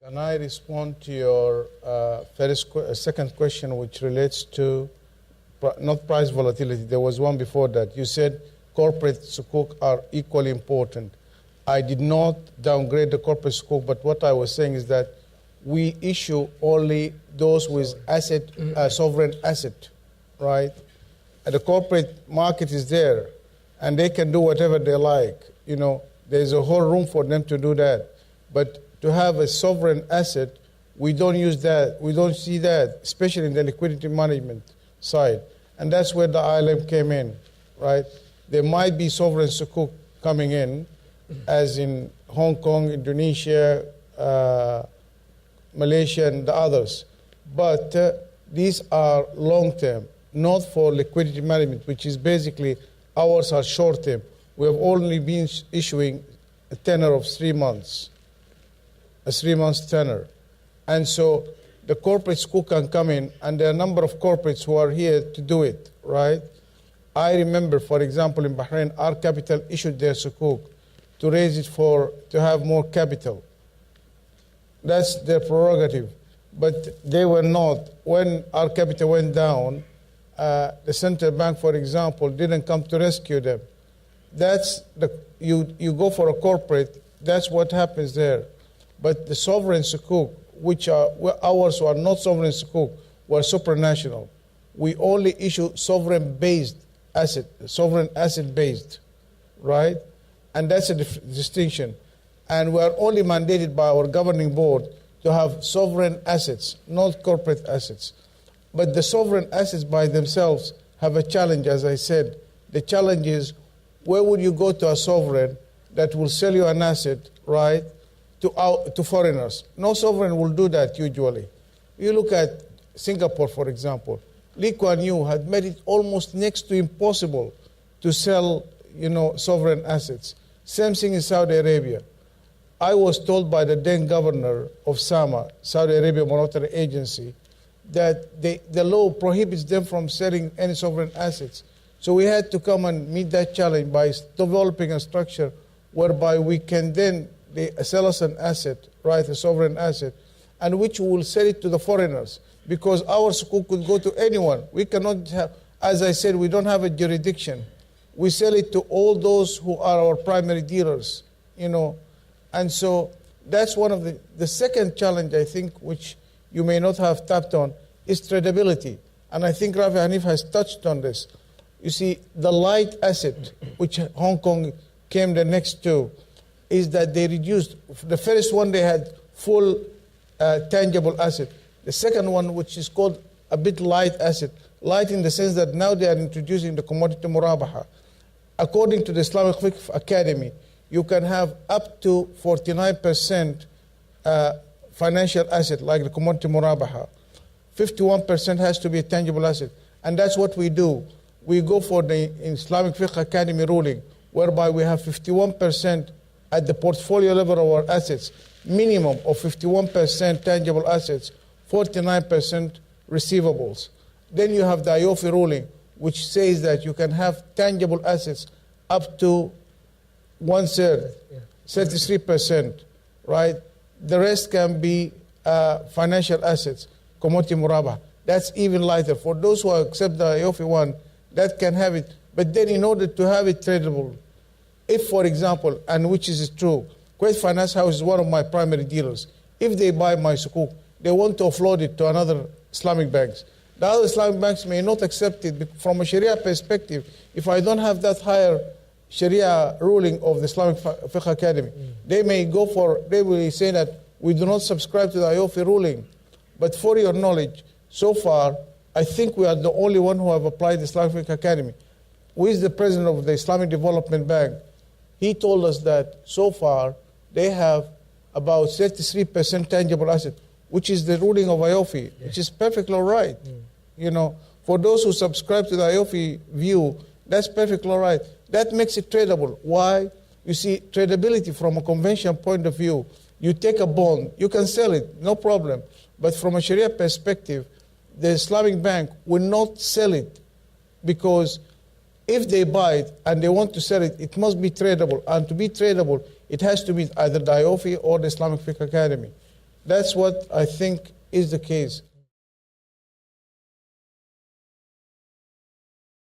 Can I respond to your second question, which relates to not price volatility? There was one before that. You said corporate sukuk are equally important. I did not downgrade the corporate sukuk, but what I was saying is that we issue only those with sovereign asset, right? And the corporate market is there, and they can do whatever they like. You know, there's a whole room for them to do that. But to have a sovereign asset, we don't use that. We don't see that, especially in the liquidity management side. And that's where the ILM came in, right? There might be sovereign sukuk coming in, as in Hong Kong, Indonesia, Malaysia, and the others. But these are long-term, not for liquidity management, which is basically ours are short-term. We have only been issuing a tenor of 3 months. A 3-month tenor. And so the corporate sukuk can come in, and there are a number of corporates who are here to do it, right? I remember, for example, in Bahrain, our capital issued their sukuk to raise it to have more capital. That's their prerogative. But they were not. When our capital went down, the central bank, for example, didn't come to rescue them. You go for a corporate, that's what happens there. But the sovereign sukuk, which are ours who are not sovereign sukuk, were supranational. We only issue sovereign-based asset, sovereign asset-based, right? And that's a distinction. And we are only mandated by our governing board to have sovereign assets, not corporate assets. But the sovereign assets by themselves have a challenge, as I said. The challenge is, where would you go to a sovereign that will sell you an asset, right, to foreigners? No sovereign will do that usually. You look at Singapore, for example. Lee Kuan Yew had made it almost next to impossible to sell, sovereign assets. Same thing in Saudi Arabia. I was told by the then governor of SAMA, Saudi Arabia Monetary Agency, that the law prohibits them from selling any sovereign assets. So we had to come and meet that challenge by developing a structure whereby we can then they sell us an asset, right, a sovereign asset, and which we will sell it to the foreigners, because our sukuk could go to anyone. We cannot have, as I said, we don't have a jurisdiction. We sell it to all those who are our primary dealers, And so that's one of the second challenge, I think, which you may not have tapped on, is tradability. And I think Rafi Hanif has touched on this. You see, the light asset, which Hong Kong came the next to, is that they reduced. The first one, they had full tangible asset. The second one, which is called a bit light asset, light in the sense that now they are introducing the commodity murabaha. According to the Islamic Finance Academy, you can have up to 49% financial asset, like the commodity murabaha. 51% has to be a tangible asset. And that's what we do. We go for the Islamic Finance Academy ruling, whereby we have 51% at the portfolio level of our assets, minimum of 51% tangible assets, 49% receivables. Then you have the IOFI ruling, which says that you can have tangible assets up to 1/3, 33%, right? The rest can be financial assets, commodity murabah. That's even lighter. For those who accept the IOFI one, that can have it. But then in order to have it tradable, if, for example, and which is true, Kuwait Finance House is one of my primary dealers. If they buy my sukuk, they want to offload it to another Islamic banks. The other Islamic banks may not accept it from a Sharia perspective. If I don't have that higher Sharia ruling of the Islamic Fiqh Academy, they will say that we do not subscribe to the IOFI ruling. But for your knowledge, so far, I think we are the only one who have applied the Islamic Finance Academy. Who is the president of the Islamic Development Bank? He told us that so far they have about 33% tangible asset, which is the ruling of IOFI, which is perfectly all right. For those who subscribe to the IOFI view, that's perfectly all right. That makes it tradable. Why? You see, tradability from a conventional point of view, you take a bond, you can sell it, no problem. But from a Sharia perspective, the Islamic bank will not sell it, because if they buy it and they want to sell it, it must be tradable. And to be tradable, it has to be either the IOFI or the Islamic Fiqh Academy. That's what I think is the case.